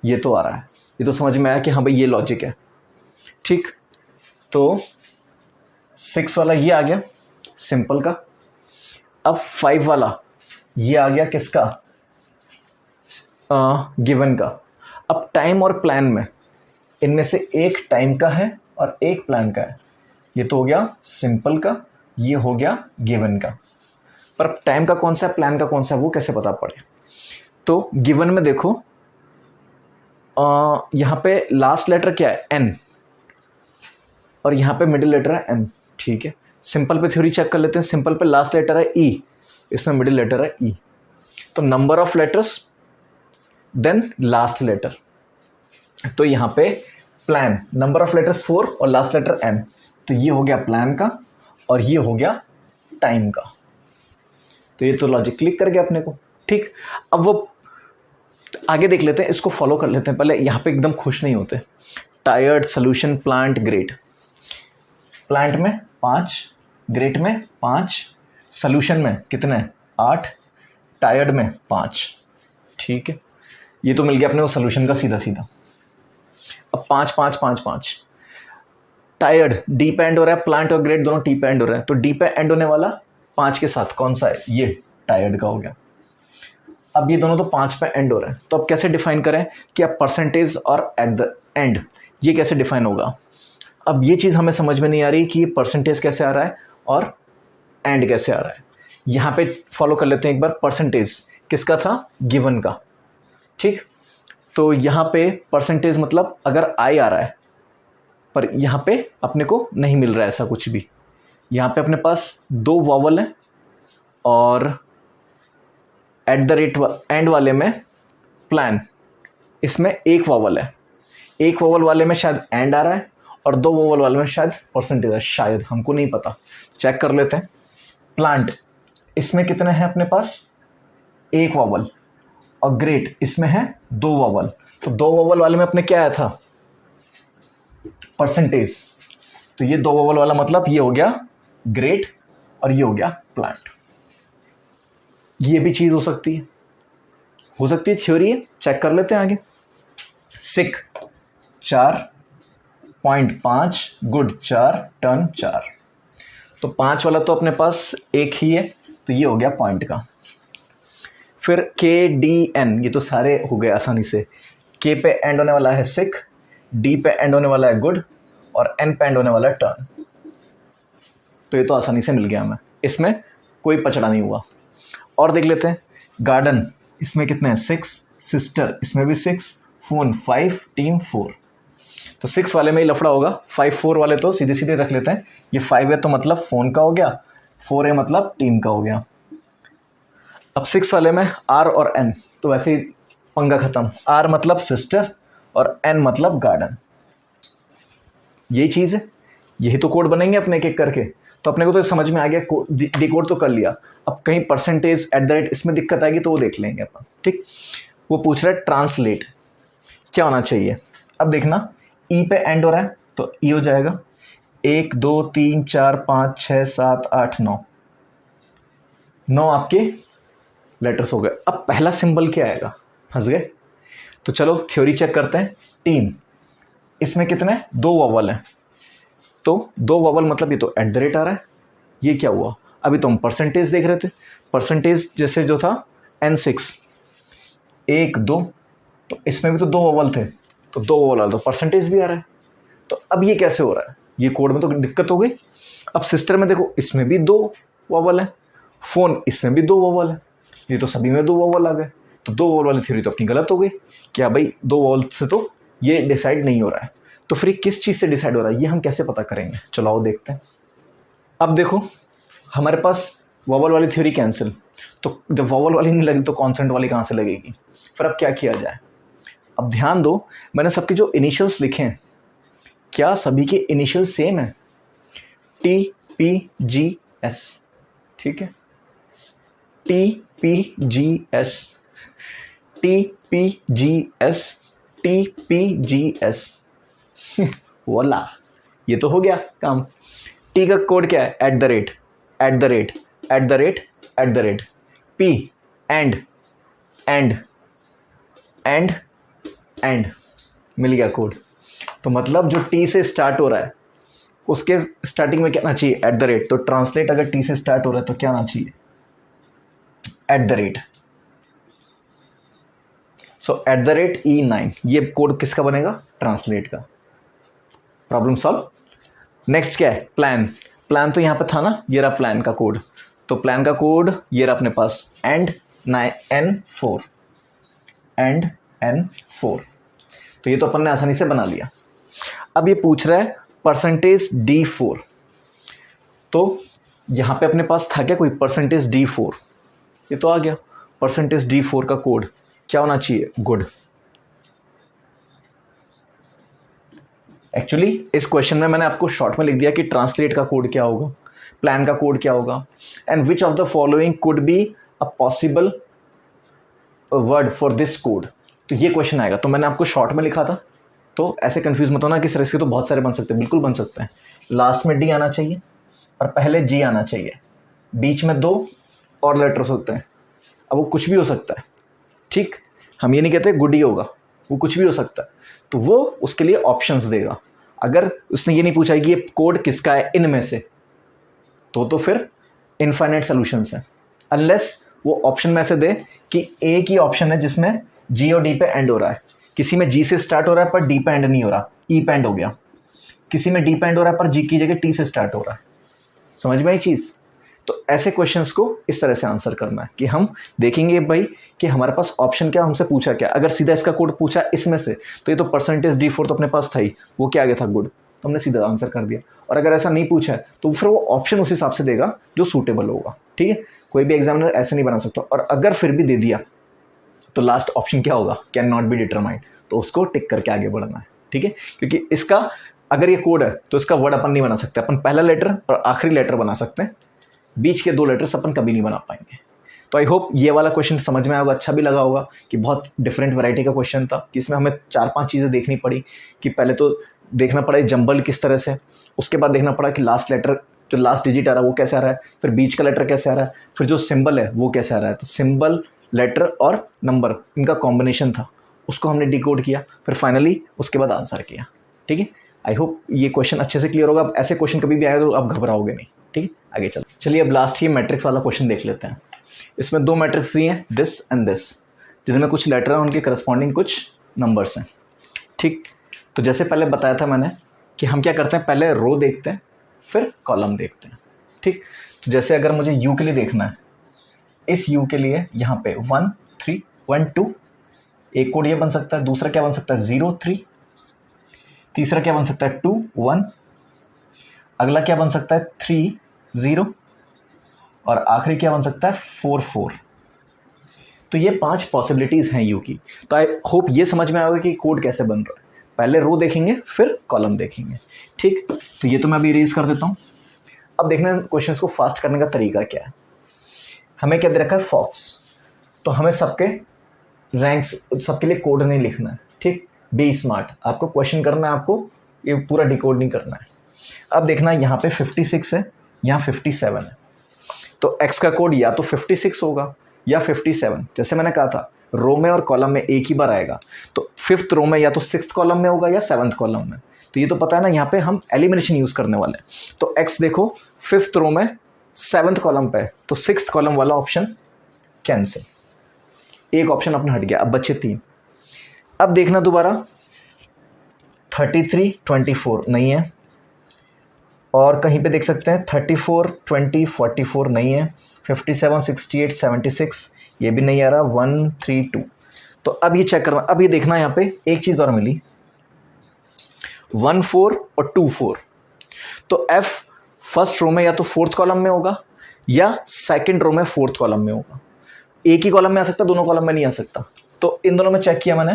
ये तो आ रहा है, ये तो समझ में आया कि हाँ भाई ये लॉजिक है। ठीक, तो 6 वाला ये आ गया सिंपल का। अब 5 वाला ये आ गया किसका, गिवन का। अब टाइम और प्लान में इनमें से एक टाइम का है और एक प्लान का है, ये तो हो गया सिंपल का, ये हो गया गिवन का। पर टाइम का कौन सा है, प्लान का कौन सा है, वो कैसे पता पड़े। तो गिवन में देखो यहाँ पे लास्ट लेटर क्या है N, और यहाँ पे मिडिल लेटर है N। ठीक है, सिंपल पे थ्योरी चेक कर लेते हैं। सिंपल पे लास्ट लेटर है E, इसमें मिडिल लेटर है E, तो number of letters then last letter. तो यहाँ पे प्लान नंबर ऑफ लेटर्स 4 और लास्ट लेटर N, तो ये हो गया प्लान का और ये हो गया टाइम का। तो ये तो लॉजिक क्लिक कर गया अपने को। ठीक, अब वो आगे देख लेते हैं, इसको फॉलो कर लेते हैं। पहले यहाँ पे एकदम खुश नहीं होते। Tired solution plant great, plant में 5, ग्रेट में 5, सोल्यूशन में कितने 8, टायर्ड में 5। ठीक है, ये तो मिल गया अपने को सोल्यूशन का सीधा सीधा। अब 5 5 5 5, टायर्ड डी पे एंड हो रहा है, प्लांट और ग्रेट दोनों टी पे एंड हो रहे हैं, तो डी पे एंड होने वाला 5 के साथ कौन सा है, ये टायर्ड का हो गया। अब ये दोनों तो 5 पे एंड हो रहे हैं, तो अब कैसे डिफाइन करें कि अब परसेंटेज और एट द एंड ये कैसे डिफाइन होगा। अब ये चीज़ हमें समझ में नहीं आ रही कि परसेंटेज कैसे आ रहा है और एंड कैसे आ रहा है। यहाँ पे फॉलो कर लेते हैं एक बार। परसेंटेज किसका था, गिवन का। ठीक, तो यहाँ पे परसेंटेज मतलब अगर आई आ रहा है पर यहाँ पे अपने को नहीं मिल रहा है ऐसा कुछ भी। यहाँ पे अपने पास 2 वॉवल है और एट द रेट एंड वाले में प्लान, इसमें 1 वॉवल है। 1 वॉवल वाले में शायद एंड आ रहा है और 2 वॉवल वाले में शायद परसेंटेज है, शायद, हमको नहीं पता, चेक कर लेते हैं। प्लांट, इसमें कितने हैं अपने पास? 1 वॉवल। और ग्रेट, इसमें है 2 वॉवल। तो 2 वॉवल वाले में अपने क्या आया था? परसेंटेज। तो ये 2 वॉवल वाला मतलब ये हो गया ग्रेट और ये हो गया प्लांट। ये भी चीज हो सकती है, थ्योरी है, चेक कर लेते हैं आगे। सिक 4.5, गुड 4, टर्न 4। तो 5 वाला तो अपने पास एक ही है, तो ये हो गया पॉइंट का। फिर के डी एन, ये तो सारे हो गए आसानी से। के पे एंड होने वाला है सिक, डी पे एंड होने वाला है गुड और एन पे एंड होने वाला है टर्न। तो ये तो आसानी से मिल गया हमें, इसमें कोई पचड़ा नहीं हुआ। और देख लेते हैं। गार्डन, इसमें कितने हैं? 6, सिस्टर इसमें भी 6, फोन 5, टीम 4। तो 6 वाले में ही लफड़ा होगा, 5 4 वाले तो सीधे सीधे रख लेते हैं। ये 5 है तो मतलब फोन का हो गया, 4 है मतलब टीम का हो गया। अब 6 वाले में आर और एन, तो वैसे ही पंगा खत्म। आर मतलब सिस्टर और एन मतलब गार्डन। यही चीज़ है, यही तो कोड बनेंगे अपने एक एक करके। तो अपने को तो समझ में आ गया, डिकोड तो कर लिया। अब कहीं परसेंटेज एट द रेट इसमें दिक्कत आएगी तो वो देख लेंगे अपन, ठीक। वो पूछ रहा है ट्रांसलेट क्या होना चाहिए। अब देखना, ई पे एंड हो रहा है तो ई हो जाएगा। 1 2 3 4 5 6 7 8 9 आपके लेटर्स हो गए। अब पहला सिंबल क्या आएगा? फंस गए। तो चलो थ्योरी चेक करते हैं। टीम, इसमें कितने? 2 वॉवल हैं, तो 2 वॉवल मतलब ये तो एट द रेट आ रहा है। ये क्या हुआ? अभी तो हम परसेंटेज देख रहे थे, परसेंटेज जैसे जो था N6 1 2, तो इसमें भी तो 2 वॉवल थे, तो 2 वॉवल तो परसेंटेज भी आ रहा है। तो अब ये कैसे हो रहा है? ये कोड में तो दिक्कत हो गई। अब सिस्टर में देखो, इसमें भी 2 वॉवल है, फोन इसमें भी 2 वॉवल है, ये तो सभी में 2 वॉवल आ गए। तो 2 वॉवल वाली थ्योरी तो अपनी गलत हो गई। क्या भाई, 2 वॉवल से तो ये डिसाइड नहीं हो रहा है। तो फिर किस चीज़ से डिसाइड हो रहा है, ये हम कैसे पता करेंगे? चलो आओ देखते हैं। अब देखो, हमारे पास वॉवल वाली थ्योरी कैंसिल, तो जब वॉवल वाली नहीं लगी तो कॉन्सेंट वाली कहाँ से लगेगी? फिर अब क्या किया जाए? अब ध्यान दो, मैंने सबके जो इनिशियल्स लिखे हैं, क्या सभी के इनिशियल सेम है? TPGS, ठीक है, TPGS, TPGS, TPGS। वोला, ये तो हो गया काम। टी का कोड क्या है? At the rate, at the rate, at the rate, at the rate. P and and and and, मिल गया कोड। तो मतलब जो टी से स्टार्ट हो रहा है उसके स्टार्टिंग में क्या आना चाहिए? Eight the rate. तो ट्रांसलेट अगर टी से स्टार्ट हो रहा है तो क्या आना चाहिए? Eight the rate. So eight the rate E9, ये कोड किसका बनेगा? ट्रांसलेट का। Problem solve. नेक्स्ट क्या है? प्लान। प्लान तो यहाँ पे था ना, ये रहा प्लान का कोड। तो प्लान का कोड ये रहा अपने पास, एंड N4, एंड N4। तो ये तो अपन ने आसानी से बना लिया। अब ये पूछ रहा है परसेंटेज D4, तो यहाँ पे अपने पास था क्या कोई परसेंटेज D4? ये तो आ गया। परसेंटेज D4 का कोड क्या होना चाहिए? गुड। एक्चुअली इस क्वेश्चन में मैंने आपको शॉर्ट में लिख दिया कि ट्रांसलेट का कोड क्या होगा, प्लान का कोड क्या होगा, and which of the following could be a possible word for this code. तो ये क्वेश्चन आएगा, तो मैंने आपको शॉर्ट में लिखा था। तो ऐसे कंफ्यूज मत होना कि सर इसके तो बहुत सारे बन सकते हैं। बिल्कुल बन सकते हैं। लास्ट में डी आना चाहिए और पहले जी आना चाहिए, बीच में 2 और लेटर्स होते हैं। अब वो कुछ भी हो सकता है, ठीक। हम ये नहीं कहते गुड ही होगा, वो कुछ भी हो सकता है। तो वो उसके लिए ऑप्शंस देगा। अगर उसने ये नहीं पूछा कि ये कोड किसका है इनमें से, तो फिर इनफाइनाइट सॉल्यूशंस हैं। अनलेस वो ऑप्शन में से दे कि एक ही ऑप्शन है जिसमें जी और डी पे एंड हो रहा है। किसी में जी से स्टार्ट हो रहा है पर डी पे एंड नहीं हो रहा, ई पे एंड हो गया। किसी में डी पे एंड हो रहा है पर जी की जगह टी से स्टार्ट हो रहा है। समझ में आई चीज़? तो ऐसे क्वेश्चंस को इस तरह से आंसर करना है कि हम देखेंगे भाई कि हमारे पास ऑप्शन क्या, हमसे पूछा क्या। अगर सीधा इसका कोड पूछा इसमें से, तो ये तो परसेंटेज D4 तो अपने पास था ही, वो क्या आ गया था? गुड। तो हमने सीधा आंसर कर दिया। और अगर ऐसा नहीं पूछा है तो फिर वो ऑप्शन उस हिसाब से देगा जो सूटेबल होगा, ठीक है। कोई भी एग्जामिनर ऐसे नहीं बना सकता। और अगर फिर भी दे दिया तो लास्ट ऑप्शन क्या होगा, कैन नॉट बी डिटरमाइंड, तो उसको टिक करके आगे बढ़ना है, ठीक है। क्योंकि इसका अगर ये कोड है तो इसका वर्ड अपन नहीं बना सकते, अपन पहला लेटर और आखिरी लेटर बना सकते हैं, बीच के 2 लेटर्स अपन कभी नहीं बना पाएंगे। तो आई होप ये वाला क्वेश्चन समझ में आया होगा, अच्छा भी लगा होगा कि बहुत डिफरेंट वैरायटी का क्वेश्चन था, कि इसमें हमें 4-5 चीज़ें देखनी पड़ी। कि पहले तो देखना पड़ा जंबल किस तरह से, उसके बाद देखना पड़ा कि लास्ट लेटर जो लास्ट डिजिट आ रहा है वो कैसे आ रहा है, फिर बीच का लेटर कैसे आ रहा है, फिर जो सिंबल है वो कैसे आ रहा है। तो सिंबल, लेटर और नंबर इनका कॉम्बिनेशन था, उसको हमने डिकोड किया, फिर फाइनली उसके बाद आंसर किया, ठीक है। आई होप ये क्वेश्चन अच्छे से क्लियर होगा। अब ऐसे क्वेश्चन कभी भी आए तो आप घबराओगे नहीं, ठीक है। आगे चलिए अब लास्ट ये मैट्रिक्स वाला क्वेश्चन देख लेते हैं। इसमें 2 मैट्रिक्स दिए हैं, दिस एंड दिस, जिनमें कुछ लेटर हैं, उनके करस्पॉन्डिंग कुछ नंबर्स हैं, ठीक। तो जैसे पहले बताया था मैंने कि हम क्या करते हैं, पहले रो देखते हैं फिर कॉलम देखते हैं, ठीक। तो जैसे अगर मुझे यू के लिए देखना है, इस यू के लिए यहाँ पे 1 3 1 2, एक कोड ये बन सकता है, दूसरा क्या बन सकता है 0 3, तीसरा क्या बन सकता है 2 1, अगला क्या बन सकता है 3 0, और आखिरी क्या बन सकता है 4 4। तो ये 5 पॉसिबिलिटीज़ हैं यू की। तो आई होप ये समझ में आएगा कि कोड कैसे बन रहा है। पहले रो देखेंगे फिर कॉलम देखेंगे, ठीक। तो ये तो मैं अभी इरेज कर देता हूँ। अब देखना क्वेश्चंस को फास्ट करने का तरीका क्या है। हमें क्या दे रखा है फॉक्स, तो हमें सबके रैंक्स, सबके लिए कोड नहीं लिखना है, ठीक। बी स्मार्ट, आपको क्वेश्चन करना है, आपको ये पूरा डिकोड नहीं करना है। अब देखना यहाँ पे 56 है, यहाँ 57 है, तो x का कोड या तो 56 होगा या 57। जैसे मैंने कहा था रो में और कॉलम में एक ही बार आएगा, तो 5th रो में या तो 6th कॉलम में होगा या 7th कॉलम में। तो ये तो पता है ना, यहाँ पे हम एलिमिनेशन यूज़ करने वाले हैं। तो x देखो 5th रो में 7th कॉलम पे, तो 6th कॉलम वाला ऑप्शन कैंसिल, एक ऑप्शन अपना हट गया, अब बचे 3। अब देखना दोबारा 33 24 नहीं है, और कहीं पे देख सकते हैं 34 20 44 नहीं है, 57 68 76 ये भी नहीं आ रहा, 1 3 2। तो अब ये चेक करना, अब ये देखना यहाँ पे एक चीज़ और मिली 1 4 और 2 4। तो F फर्स्ट रो में या तो 4th कॉलम में होगा या 2nd रो में 4th कॉलम में होगा। एक ही कॉलम में आ सकता, दोनों कॉलम में नहीं आ सकता। तो इन दोनों में चेक किया मैंने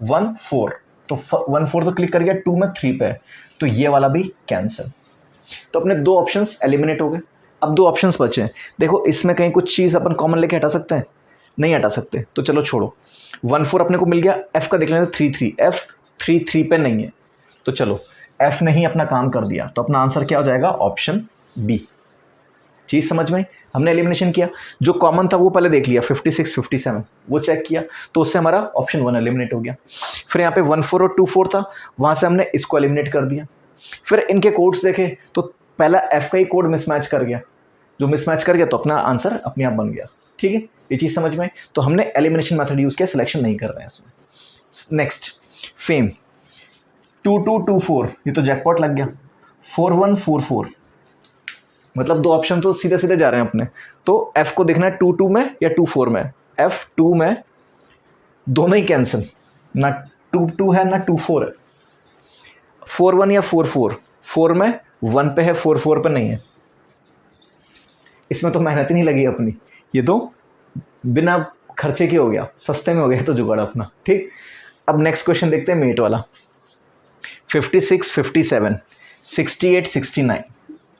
1 4, तो 1 4 तो क्लिक कर गया, 2 में 3 पे, तो ये वाला भी कैंसिल। तो अपने 2 ऑप्शंस एलिमिनेट हो गए। अब 2 ऑप्शंस बचे हैं। देखो इसमें कहीं कुछ चीज़ अपन कॉमन लेके हटा सकते हैं, नहीं हटा सकते, तो चलो छोड़ो। 1 4 अपने को मिल गया, F का देख लेते 3 3, F 3 3 पे नहीं है, तो चलो F ने ही अपना काम कर दिया, तो अपना आंसर क्या हो जाएगा ऑप्शन बी। चीज़ समझ में, हमने एलिमिनेशन किया, जो कॉमन था वो पहले देख लिया 56 57 वो चेक किया, तो उससे हमारा ऑप्शन 1 एलिमिनेट हो गया। फिर यहाँ पे 1 4 और 2 4 था, वहाँ से हमने इसको एलिमिनेट कर दिया। फिर इनके कोड्स देखे तो पहला F का ही कोड मिसमैच कर गया, जो मिसमैच कर गया तो अपना आंसर अपने आप बन गया, ठीक है। ये चीज़ समझ में, तो हमने एलिमिनेशन मेथड यूज़ किया, सिलेक्शन नहीं कर रहे हैं इसमें। नेक्स्ट फेम 2 2 2 4, ये तो जैकपॉट लग गया। 4 1 4 4, मतलब 2 ऑप्शन तो सीधे सीधे जा रहे हैं अपने। तो F को देखना है 2 2 में या 2 4 में, F 2 में, दोनों ही कैंसिल, ना 2 2 है ना 2 4 है। 4 1 या 4 4, 4 में 1 पे है, 4 4 पे नहीं है। इसमें तो मेहनत ही नहीं लगी अपनी, ये तो बिना खर्चे के हो गया, सस्ते में हो गया तो जुगाड़ अपना, ठीक। अब नेक्स्ट क्वेश्चन देखते हैं मेट वाला 56 57 68 69।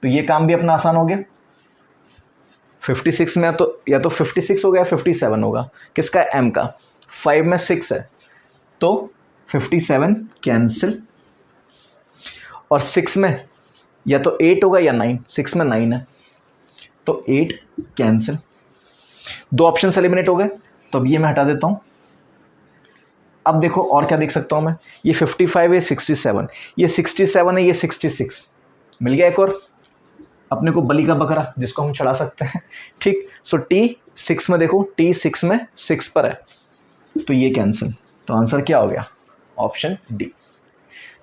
तो ये काम भी अपना आसान हो गया। 56 में तो या तो 56 होगा या 57 होगा, किसका, M का। 5 में 6 है तो 57 कैंसिल, और 6 में या तो 8 होगा या 9, 6 में 9 है तो 8 कैंसिल। 2 ऑप्शन एलिमिनेट हो गए, तो अब ये मैं हटा देता हूँ। अब देखो और क्या देख सकता हूँ मैं, ये 55 है, 67, ये 67 है, ये 66, मिल गया एक और अपने को बलि का बकरा जिसको हम चढ़ा सकते हैं, ठीक। सो T 6 में देखो, T 6 में 6 पर है, तो ये कैंसिल। तो आंसर क्या हो गया, ऑप्शन डी।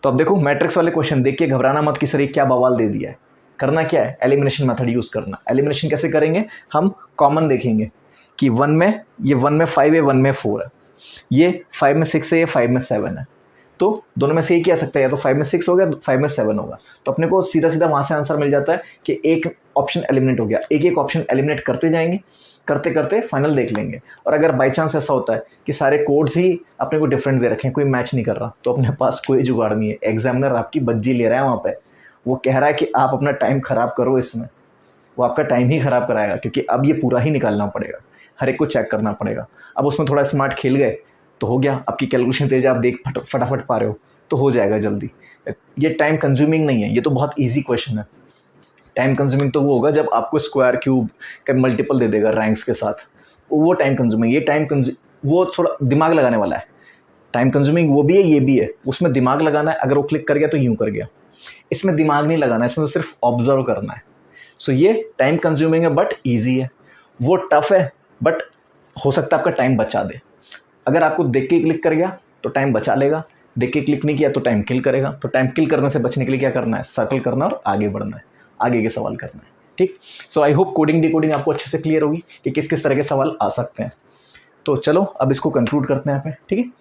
तो अब देखो मैट्रिक्स वाले क्वेश्चन देख के घबराना मत कि सर ये क्या बवाल दे दिया है। करना क्या है, एलिमिनेशन मेथड यूज़ करना। एलिमिनेशन कैसे करेंगे, हम कॉमन देखेंगे कि 1 में, ये 1 में 5 है, 1 में 4 है, ये 5 में 6 है, ये 5 में 7 है, तो दोनों में से एक ही आ सकता है, या तो 5 में 6 होगा, 5 में 7 होगा। तो अपने को सीधा सीधा वहाँ से आंसर मिल जाता है कि एक ऑप्शन एलिमिनेट हो गया। एक एक ऑप्शन एलिमिनेट करते जाएंगे, करते करते फाइनल देख लेंगे। और अगर बाई चांस ऐसा होता है कि सारे कोड्स ही अपने को डिफरेंट दे रखे हैं, कोई मैच नहीं कर रहा, तो अपने पास कोई जुगाड़ नहीं है। एग्जामिनर आपकी बज्जी ले रहा है वहाँ पे, वो कह रहा है कि आप अपना टाइम ख़राब करो इसमें, वो आपका टाइम ही ख़राब कराएगा, क्योंकि अब ये पूरा ही निकालना पड़ेगा, हर एक को चेक करना पड़ेगा। अब उसमें थोड़ा स्मार्ट खेल गए तो हो गया, आपकी कैलकुलेशन तेज, आप देख फटाफट पा रहे हो तो हो जाएगा जल्दी। ये टाइम कंज्यूमिंग नहीं है, ये तो बहुत ईजी क्वेश्चन है। टाइम कंज्यूमिंग तो वो होगा जब आपको स्क्वायर क्यूब का मल्टीपल दे देगा रैंक्स के साथ, वो टाइम कंज्यूमिंग। ये वो थोड़ा दिमाग लगाने वाला है। टाइम कंज्यूमिंग वो भी है, ये भी है, उसमें दिमाग लगाना है। अगर वो क्लिक कर गया तो यूँ कर गया, इसमें दिमाग नहीं लगाना है, इसमें तो सिर्फ ऑब्जर्व करना है। सो ये टाइम कंज्यूमिंग है बट ईजी है। वो टफ है बट हो सकता है आपका टाइम बचा दे। अगर आपको देख के क्लिक कर गया तो टाइम बचा लेगा, देख के क्लिक नहीं किया तो टाइम किल करेगा। तो टाइम किल करने से बचने के लिए क्या करना है, सर्कल करना और आगे बढ़ना है, आगे के सवाल करना है। ठीक। सो आई होप कोडिंग डिकोडिंग आपको अच्छे से क्लियर होगी कि किस किस तरह के सवाल आ सकते हैं। तो चलो अब इसको कंक्लूड करते हैं यहाँ पे। ठीक है।